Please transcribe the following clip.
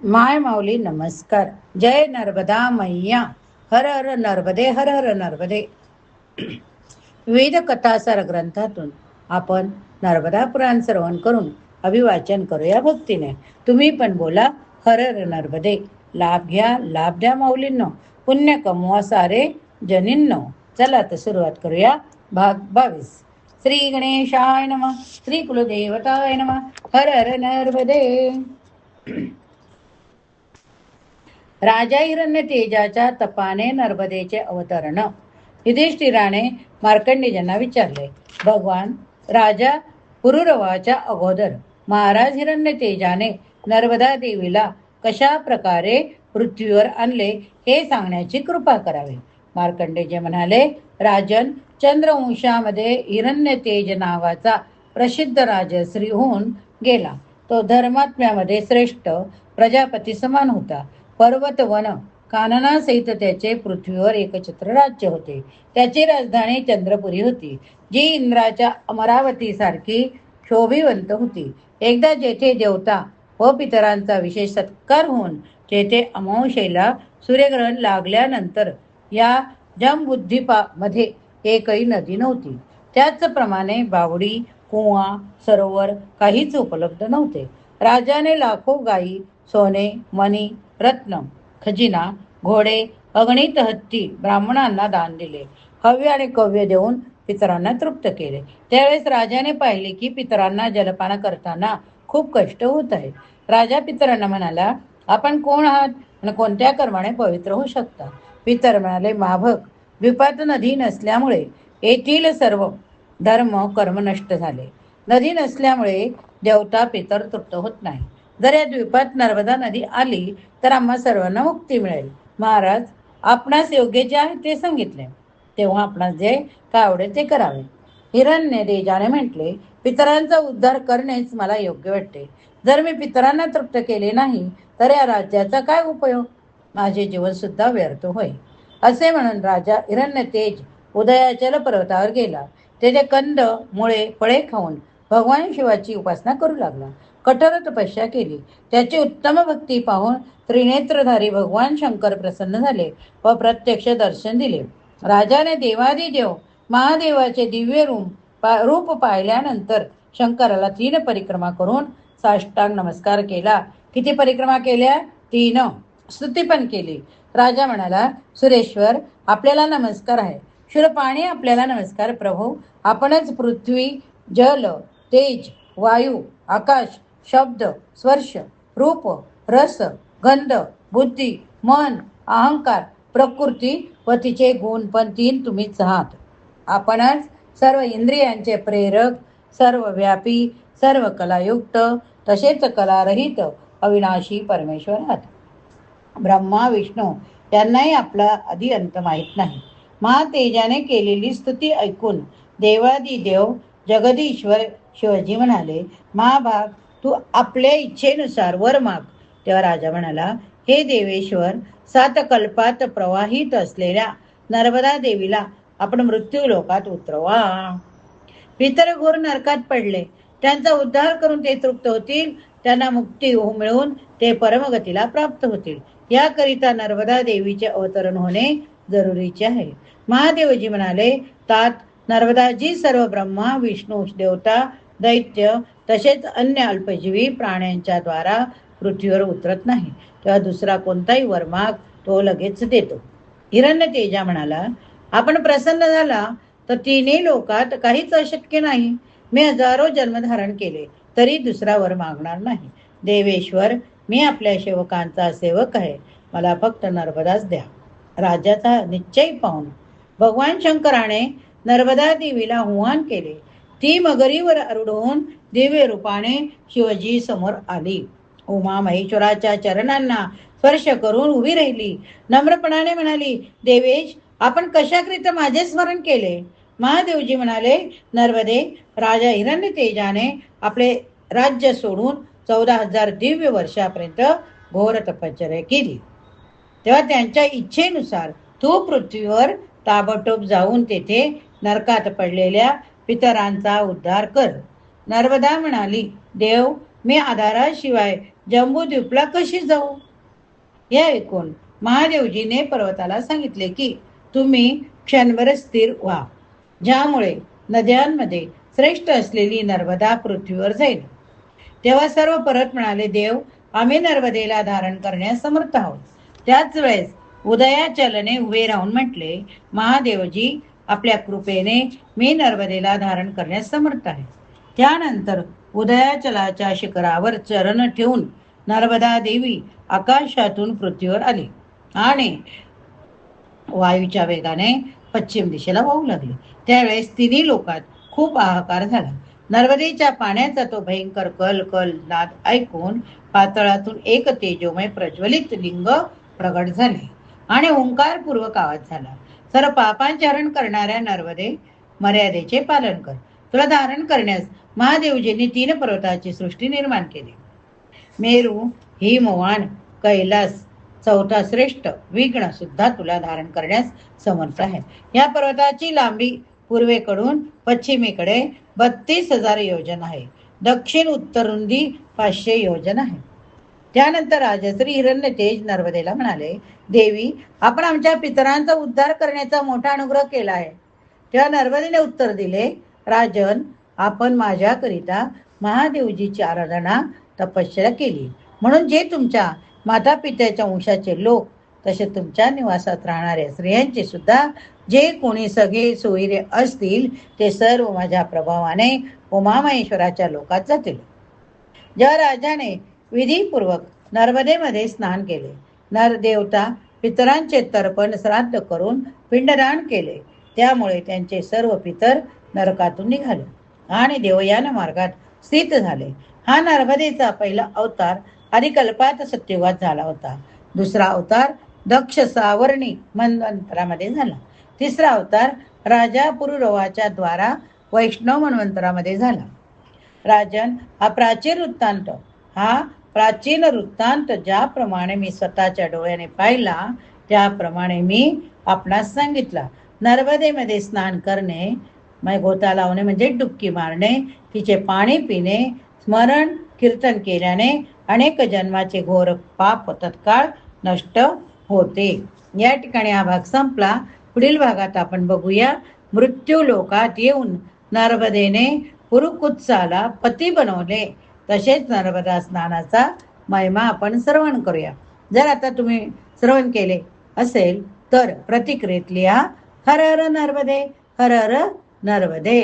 माय माऊली नमस्कार. जय नर्मदा मैया. हर हर नर्मदे, हर हर नर्मदे. विविध कथासार ग्रंथातून आपण नर्मदा पुराण श्रवण करून अभिवाचन करूया भक्तीने. तुम्ही पण बोला हर हर नर्मदे. लाभ घ्या, लाभ द्या माऊलींनो. पुण्य कमवा सारे जनींनो. चला तर सुरुवात करूया. भाग 22. श्री गणेशाय नमः. श्री कुलदेवताय नमः. हर हर नर्मदे. राजा हिरण्य तेजाच्या तपाने नर्मदेचे अवतरण. युधिष्ठिराने मार्कंडेयांना विचारले, भगवान राजा पुरुरवाच्या अगोदर महाराज हिरण्य तेजाने नर्मदा देवीला कशा प्रकारे पृथ्वीवर आणले हे सांगण्याची कृपा करावी. मार्कंडेय म्हणाले, राजन, चंद्रवंशामध्ये हिरण्य तेज नावाचा प्रसिद्ध राजश्री होऊन गेला. तो धर्मात्म्यामध्ये श्रेष्ठ प्रजापती समान होता. पर्वत वन काननासहित त्याचे पृथ्वीवर एकछत्र राज्य होते. त्याची राजधानी चंद्रपुरी होती, जी इंद्राच्या अमरावती सारखी शोभिवंत होती. एकदा जेथे देवता व पितरांचा विशेष सत्कार होऊन जेथे अमावस्येला सूर्यग्रहण लागल्यानंतर या जमबुद्दीपामध्ये एकही नदी नव्हती. त्याचप्रमाणे बावडी, कुवा, सरोवर काहीच उपलब्ध नव्हते. राजाने लाखो गायी, सोने, मणी, रत्न, खजिना, घोडे, अगणित हत्ती ब्राह्मणांना दान दिले. हव्य आणि कव्य देऊन पितरांना तृप्त केले. त्यावेळेस राजाने पाहिले की पितरांना जलपान करताना खूप कष्ट होत आहे. राजा पितरांना म्हणाला, आपण कोण आहात आणि कोणत्या कर्माने पवित्र होऊ शकता? पितर म्हणाले, माभक, द्वीपात नदी नसल्यामुळे येथील सर्व धर्म कर्म नष्ट झाले. नदी नसल्यामुळे देवता पितर तृप्त होत नाही. जर या द्वीपात नर्मदा नदी आली तर आम्हा सर्वांना मुक्ती मिळेल. महाराज, आपणास योग्य जे आहे ते सांगितले, तेव्हा आपणास जे काय आवडेल ते करावे. हिरण्य तेजाने म्हटले, पितरांचा उद्धार करणेच मला योग्य वाटते. जर मी पितरांना तृप्त केले नाही तर या राज्याचा काय उपयोग? माझे जीवन सुद्धा व्यर्थ होईल. असे म्हणून राजा हिरण्य तेज उदयाचल पर्वतावर गेला. तेथे कंद, मुळे, फळे खाऊन भगवान शिवाची उपासना करू लागला. कठोर तपस्या केली. त्याची उत्तम भक्ती पाहून त्रिनेत्रधारी भगवान शंकर प्रसन्न झाले व प्रत्यक्ष दर्शन दिले. राजाने देवादिदेव महादेवाचे दिव्य रूप पाहिल्यानंतर शंकराला 3 परिक्रमा करून साष्टांग नमस्कार केला. किती परिक्रमा केल्या? 3. स्तुती पण केली. राजा म्हणाला, सुरेश्वर, आपल्याला नमस्कार आहे. शूरपाणी, आपल्याला नमस्कार प्रभू. आपणच पृथ्वी, जल, तेज, वायू, आकाश, शब्द, स्पर्श, रूप, रस, गंध, बुद्धी, मन, अहंकार, प्रकृती व तिचे गुण पण 3 तुम्हीच आहात. आपणच सर्व इंद्रियांचे प्रेरक, सर्व व्यापी, सर्व कलायुक्त, तसेच कलारहित अविनाशी परमेश्वर आहात. ब्रह्मा विष्णू यांनाही आपला आधी अंत माहीत नाही. महातेजाने केलेली स्तुती ऐकून देवादिदेव जगदीश्वर शिवजी म्हणाले, महाभाग, तू आपल्या इच्छेनुसार वर माग. तेव्हा राजा म्हणाला, हे देवेश्वर, 7 कल्पात प्रवाहित असलेल्या नर्मदा देवीला आपण मृत्यू लोकात उतरवा. पितर घोर नरकात पडले, त्यांचा उद्धार करून ते तृप्त होतील. त्यांना मुक्ती मिळून ते परमगतीला प्राप्त होतील. याकरिता नर्मदा देवीचे अवतरण होणे जरुरीचे आहे. महादेवजी म्हणाले, तात नर्मदाजी सर्व ब्रह्मा, विष्णू, देवता, दैत्य तसेच अन्य अल्पजीवी प्राण्यांच्या द्वारा पृथ्वीवर उतरत नाही. तेव्हा दुसरा कोणताही वर माग, तो लगेच देतो. हिरण्य तेजा म्हणाला, आपण प्रसन्न झाला तर 3 लोकात काहीच अशक्य नाही. मी हजारो जन्म धारण केले तरी दुसरा वर मागणार नाही. देवेश्वर, मी आपल्या सेवकांचा सेवक आहे. मला फक्त नर्मदाच द्या. राजाचा निश्चय पाहून भगवान शंकराने नर्मदा देवीला आवाहन केले. ती मगरीवर आरूढ दिव्य रूपाने शिवजी समोर आली. उमा महेश्वराच्या चरणांना स्पर्श करून उभी राहिली. नम्रपणाने म्हणाली, देवेश, आपण कशाकरिता माझे स्मरण केले? महादेवजी म्हणाले, नर्मदे, राजा हिरण्य तेजाने आपले राज्य सोडून 14,000 दिव्य वर्षापर्यंत घोर तपश्चर्या केली. तेव्हा त्यांच्या इच्छेनुसार तू पृथ्वीवर ताबडतोब जाऊन तेथे नरकात पडलेल्या पितरांचा उद्धार कर. नर्मदा म्हणाली, देव, मी आधाराशिवाय जम्बूद्वीपला कशी जाऊ? हे ऐकून महादेवजीने पर्वताला सांगितले की तुम्ही क्षणभर स्थिर व्हा, ज्यामुळे नद्यांमध्ये श्रेष्ठ असलेली नर्मदा पृथ्वीवर जाईल. तेव्हा सर्व परत म्हणाले, देव, आम्ही नर्मदेला धारण करण्यास समर्थ आहोत. त्याच वेळेस उदयाचलने उभे राहून म्हटले, महादेवजी, आपल्या कृपेने मी नर्मदेला धारण करण्यास समर्थ आहे. त्यानंतर उदयाचलाच्या शिखरावर चरण ठेवून नर्मदा देवी आकाशातून पृथ्वीवर आली आणि वायूच्या वेगाने पश्चिम दिशेला वाहू लागली. त्यावेळेस तिन्ही लोकात खूप हाहाकार झाला. नर्मदेच्या पाण्याचा तो भयंकर कल कल नाद ऐकून पातळातून एक तेजोमय प्रज्वलित लिंग प्रगट झाले आणि ओंकारपूर्वक आवाज झाला, सर्व पापांचे हरण करणाऱ्या नर्मदे, मर्यादेचे पालन कर. तुला धारण करण्यास महादेवजींनी 3 पर्वताची सृष्टी निर्माण केली. मेरू, हिमवान, कैलास, चौथा श्रेष्ठ विघ्न सुद्धा तुला धारण करण्यास समर्थ आहे. या पर्वताची लांबी पूर्वेकडून पश्चिमेकडे 32,000 योजन आहे. दक्षिण उत्तर रुंदी 500 योजन आहे. त्यानंतर राजश्री हिरण्यतेज नर्मदेला म्हणाले, देवी, आपण आमच्या पितरांचा उद्धार करण्याचा मोठा अनुग्रह केला आहे. तेव्हा नर्मदेने उत्तर दिले, राजन, आपण माझ्याकरिता महादेवजीची आराधना तपश्चर्या केली, म्हणून जे तुमच्या माता पित्याच्या वंशाचे लोक, तसे तुमच्या निवासात राहणाऱ्या स्त्रियांचे सुद्धा जे कोणी सगळे सोयरे असतील ते सर्व माझ्या प्रभावाने उमामहेश्वराच्या लोकात जातील. ज्या राजाने विधीपूर्वक नर्मदेमध्ये स्नान केले, नरदेवता पितरांचे तर्पण श्राद्ध करून पिंडदान केले, त्यामुळे त्यांचे सर्व पितर नरकातून निघाले आणि देवयान मार्गात स्थित झाले. हा नर्मदेचा पहिला अवतार आदिकल्पात सत्ययुगात झाला होता. दुसरा अवतार दक्ष सावर्णी मन्वंतरामध्ये झाला. तिसरा अवतार राजा पुरुरवाच्या द्वारा वैष्णव मन्वंतरामध्ये झाला. राजन, हा प्राचीन वृत्तांत ज्याप्रमाणे मी स्वतःच्या डोळ्याने पाहिला, त्याप्रमाणे मी आपणास सांगितला. नर्मदेमध्ये स्नान करणे, गोता लावणे म्हणजे डुबकी मारणे, तिचे पाणी पिणे, स्मरण कीर्तन केल्याने अनेक जन्माचे घोर पाप तत्काळ नष्ट होते. या ठिकाणी हा भाग संपला. पुढील भागात आपण बघूया, मृत्यू लोकात येऊन नर्मदेने पुरुकुत्साला पती बनवले, तसेच नर्मदा स्नानाचा महिमा आपण श्रवण करूया. जर आता तुम्ही श्रवण केले असेल तर प्रतिक्रियेत लिहा, हर हर नर्मदे, हर हर नर्मदे.